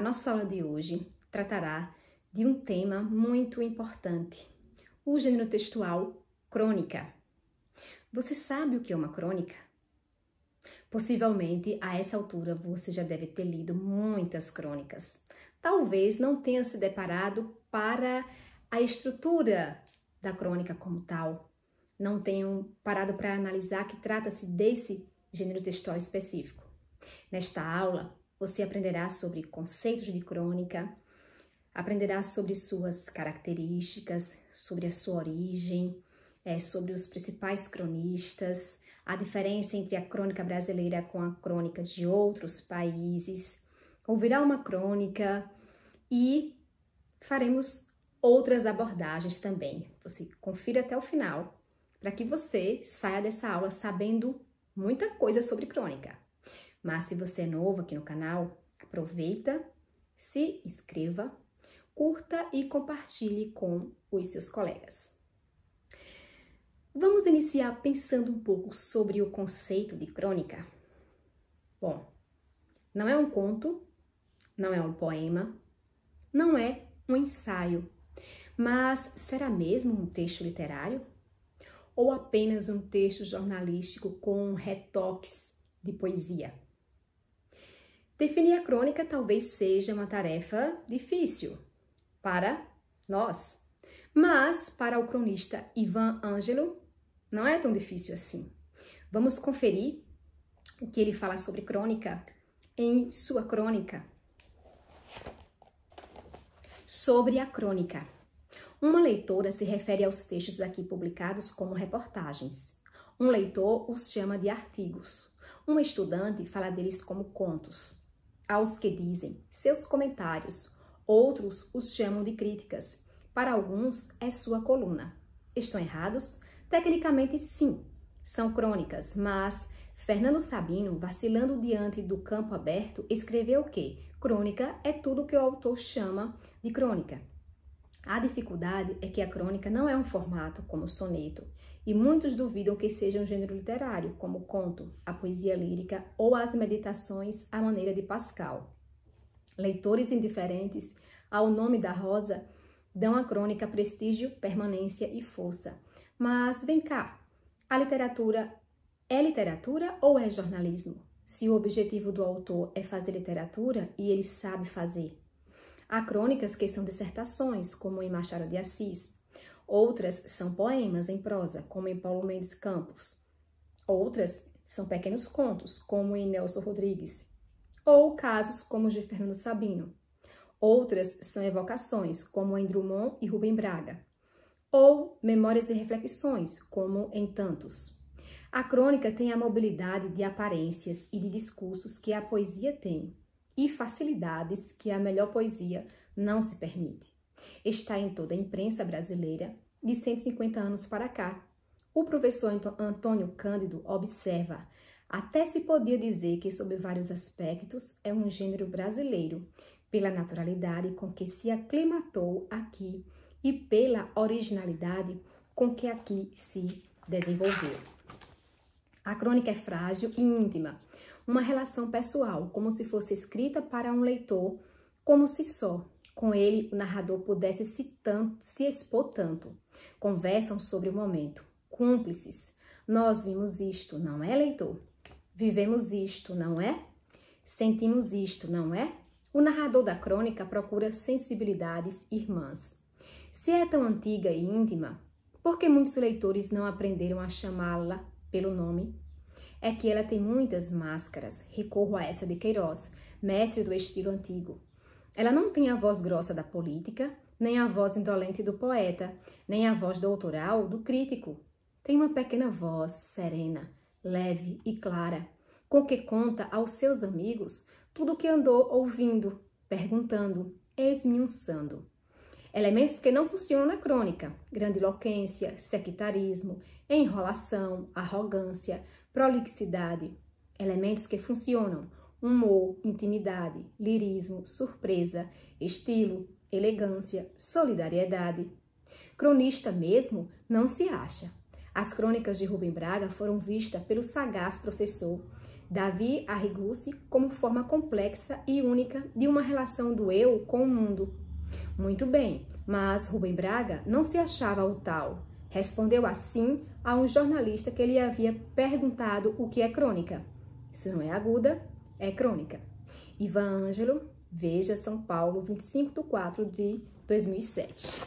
A nossa aula de hoje tratará de um tema muito importante, o gênero textual crônica. Você sabe o que é uma crônica? Possivelmente, a essa altura, você já deve ter lido muitas crônicas. Talvez não tenha se deparado para a estrutura da crônica como tal. Não tenham parado para analisar que trata-se desse gênero textual específico. Nesta aula, você aprenderá sobre conceitos de crônica, aprenderá sobre suas características, sobre a sua origem, sobre os principais cronistas, a diferença entre a crônica brasileira com a crônica de outros países. Ouvirá uma crônica e faremos outras abordagens também. Você confira até o final para que você saia dessa aula sabendo muita coisa sobre crônica. Mas se você é novo aqui no canal, aproveita, se inscreva, curta e compartilhe com os seus colegas. Vamos iniciar pensando um pouco sobre o conceito de crônica? Bom, não é um conto, não é um poema, não é um ensaio, mas será mesmo um texto literário? Ou apenas um texto jornalístico com retoques de poesia? Definir a crônica talvez seja uma tarefa difícil para nós, mas para o cronista Ivan Ângelo não é tão difícil assim. Vamos conferir o que ele fala sobre crônica em sua crônica. Sobre a crônica. Uma leitora se refere aos textos aqui publicados como reportagens. Um leitor os chama de artigos. Um estudante fala deles como contos. Aos que dizem seus comentários, outros os chamam de críticas. Para alguns é sua coluna. Estão errados? Tecnicamente sim, são crônicas, mas Fernando Sabino, vacilando diante do campo aberto, escreveu que crônica é tudo que o autor chama de crônica. A dificuldade é que a crônica não é um formato como o soneto, e muitos duvidam que seja um gênero literário, como o conto, a poesia lírica ou as meditações à maneira de Pascal. Leitores indiferentes ao nome da rosa dão à crônica prestígio, permanência e força. Mas vem cá, a literatura é literatura ou é jornalismo? Se o objetivo do autor é fazer literatura e ele sabe fazer. Há crônicas que são dissertações, como em Machado de Assis. Outras são poemas em prosa, como em Paulo Mendes Campos. Outras são pequenos contos, como em Nelson Rodrigues. Ou casos como os de Fernando Sabino. Outras são evocações, como em Drummond e Rubem Braga. Ou memórias e reflexões, como em tantos. A crônica tem a mobilidade de aparências e de discursos que a poesia tem, e facilidades que a melhor poesia não se permite. Está em toda a imprensa brasileira de 150 anos para cá. O professor Antônio Cândido observa: até se podia dizer que, sob vários aspectos, é um gênero brasileiro, pela naturalidade com que se aclimatou aqui e pela originalidade com que aqui se desenvolveu. A crônica é frágil e íntima, uma relação pessoal, como se fosse escrita para um leitor, como se só com ele o narrador pudesse se expor tanto. Conversam sobre o momento, cúmplices. Nós vimos isto, não é, leitor? Vivemos isto, não é? Sentimos isto, não é? O narrador da crônica procura sensibilidades irmãs. Se é tão antiga e íntima, por que muitos leitores não aprenderam a chamá-la pelo nome? É que ela tem muitas máscaras. Recorro a essa de Queiroz, mestre do estilo antigo. Ela não tem a voz grossa da política, nem a voz indolente do poeta, nem a voz doutoral do crítico. Tem uma pequena voz serena, leve e clara, com que conta aos seus amigos tudo o que andou ouvindo, perguntando, esmiuçando. Elementos que não funcionam na crônica: grandiloquência, sectarismo, enrolação, arrogância, prolixidade. Elementos que funcionam: humor, intimidade, lirismo, surpresa, estilo, elegância, solidariedade. Cronista mesmo não se acha. As crônicas de Rubem Braga foram vistas pelo sagaz professor Davi Arrighi como forma complexa e única de uma relação do eu com o mundo. Muito bem, mas Rubem Braga não se achava o tal. Respondeu assim a um jornalista que lhe havia perguntado o que é crônica. Se não é aguda, é crônica. Ivan Ângelo, Veja, São Paulo, 25/4/2007.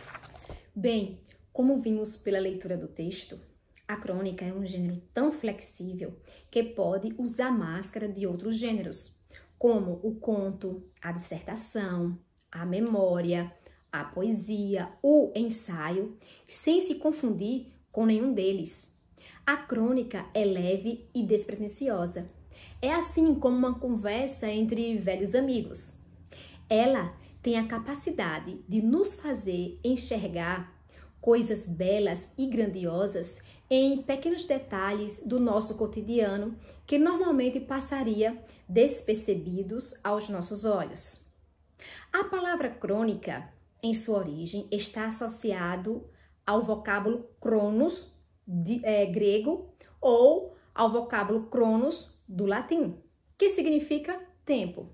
Bem, como vimos pela leitura do texto, a crônica é um gênero tão flexível que pode usar máscara de outros gêneros, como o conto, a dissertação, a memória, a poesia, o ensaio, sem se confundir com nenhum deles. A crônica é leve e despretensiosa. É assim como uma conversa entre velhos amigos. Ela tem a capacidade de nos fazer enxergar coisas belas e grandiosas em pequenos detalhes do nosso cotidiano que normalmente passaria despercebidos aos nossos olhos. A palavra crônica, em sua origem, está associado ao vocábulo cronos, grego, ou ao vocábulo cronos, do latim, que significa tempo.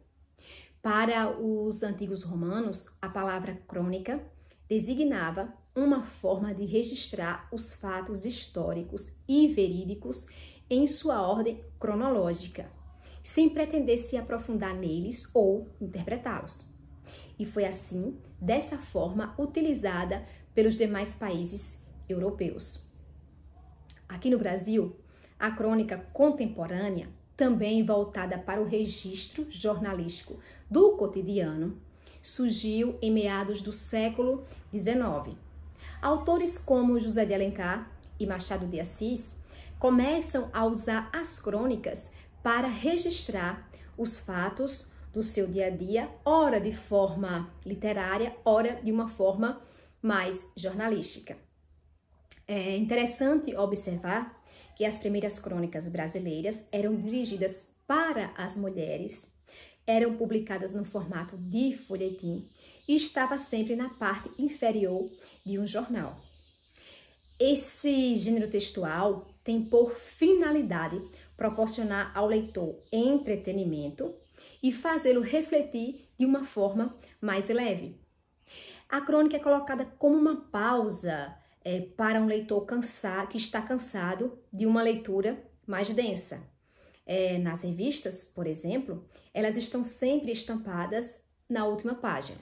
Para os antigos romanos, a palavra crônica designava uma forma de registrar os fatos históricos e verídicos em sua ordem cronológica, sem pretender se aprofundar neles ou interpretá-los. E foi assim, dessa forma, utilizada pelos demais países europeus. Aqui no Brasil, a crônica contemporânea, também voltada para o registro jornalístico do cotidiano, surgiu em meados do século XIX. Autores como José de Alencar e Machado de Assis começam a usar as crônicas para registrar os fatos do seu dia a dia, ora de forma literária, ora de uma forma mais jornalística. É interessante observar que as primeiras crônicas brasileiras eram dirigidas para as mulheres, eram publicadas no formato de folhetim e estava sempre na parte inferior de um jornal. Esse gênero textual tem por finalidade proporcionar ao leitor entretenimento e fazê-lo refletir de uma forma mais leve. A crônica é colocada como uma pausa para um leitor que está cansado de uma leitura mais densa. Nas revistas, por exemplo, elas estão sempre estampadas na última página.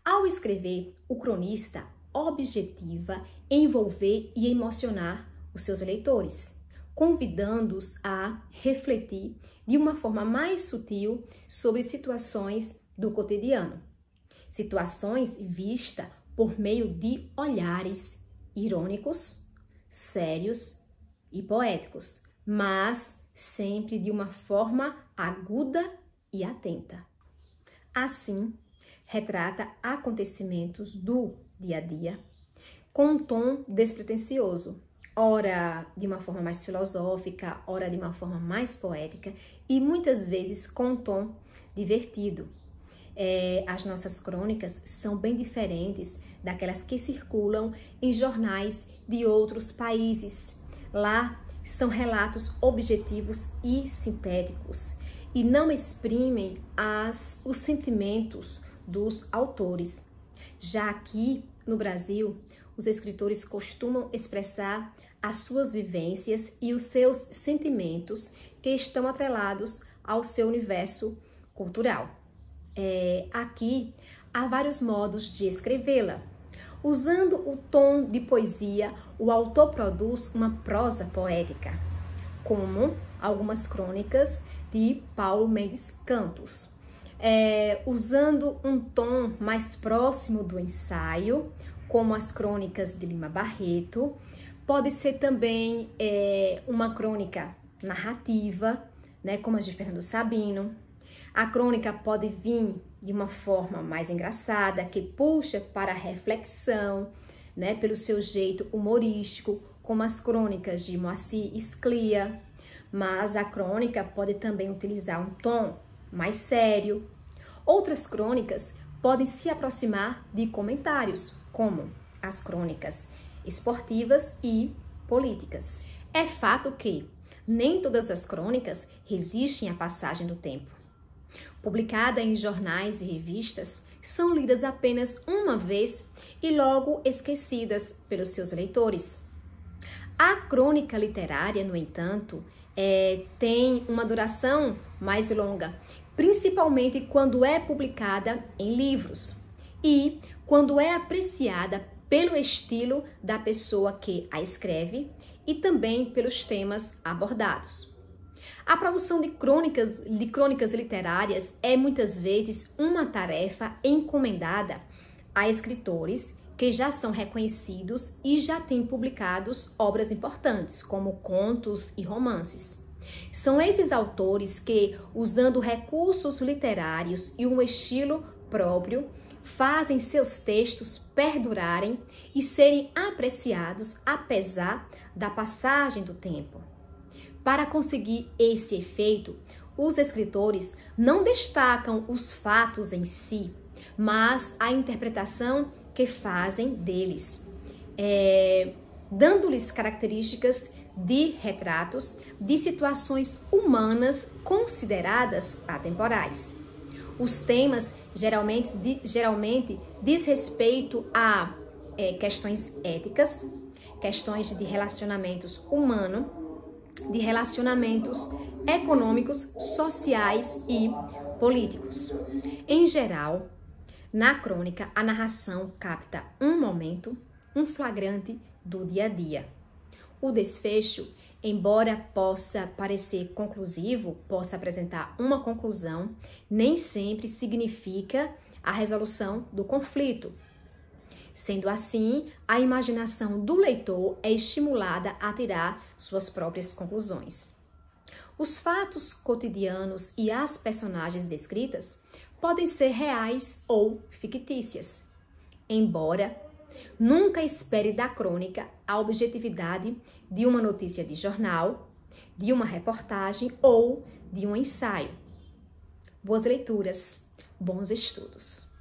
Ao escrever, o cronista objetiva envolver e emocionar os seus leitores, convidando-os a refletir de uma forma mais sutil sobre situações do cotidiano. Situações vistas por meio de olhares irônicos, sérios e poéticos, mas sempre de uma forma aguda e atenta. Assim, retrata acontecimentos do dia a dia com um tom despretensioso, ora de uma forma mais filosófica, ora de uma forma mais poética e muitas vezes com um tom divertido. As nossas crônicas são bem diferentes daquelas que circulam em jornais de outros países. Lá são relatos objetivos e sintéticos e não exprimem os sentimentos dos autores. Já aqui no Brasil, os escritores costumam expressar as suas vivências e os seus sentimentos que estão atrelados ao seu universo cultural. Aqui há vários modos de escrevê-la. Usando o tom de poesia, o autor produz uma prosa poética, como algumas crônicas de Paulo Mendes Campos. Usando um tom mais próximo do ensaio, como as crônicas de Lima Barreto, pode ser também uma crônica narrativa, né, como as de Fernando Sabino. A crônica pode vir de uma forma mais engraçada, que puxa para a reflexão, né, pelo seu jeito humorístico, como as crônicas de Moacir Sclia. Mas a crônica pode também utilizar um tom mais sério. Outras crônicas podem se aproximar de comentários, como as crônicas esportivas e políticas. É fato que, Nem todas as crônicas resistem à passagem do tempo. Publicadas em jornais e revistas, são lidas apenas uma vez e logo esquecidas pelos seus leitores. A crônica literária, no entanto, tem uma duração mais longa, principalmente quando é publicada em livros e quando é apreciada pelo estilo da pessoa que a escreve e também pelos temas abordados. A produção de crônicas literárias é muitas vezes uma tarefa encomendada a escritores que já são reconhecidos e já têm publicados obras importantes, como contos e romances. São esses autores que, usando recursos literários e um estilo próprio, fazem seus textos perdurarem e serem apreciados apesar da passagem do tempo. Para conseguir esse efeito, os escritores não destacam os fatos em si, mas a interpretação que fazem deles, dando-lhes características de retratos de situações humanas consideradas atemporais. Os temas geralmente diz respeito a questões éticas, questões de relacionamentos humanos, de relacionamentos econômicos, sociais e políticos. Em geral, na crônica, a narração capta um momento, um flagrante do dia a dia. O desfecho, embora possa parecer conclusivo, possa apresentar uma conclusão, nem sempre significa a resolução do conflito. Sendo assim, a imaginação do leitor é estimulada a tirar suas próprias conclusões. Os fatos cotidianos e as personagens descritas podem ser reais ou fictícias, embora nunca espere da crônica a objetividade de uma notícia de jornal, de uma reportagem ou de um ensaio. Boas leituras, bons estudos.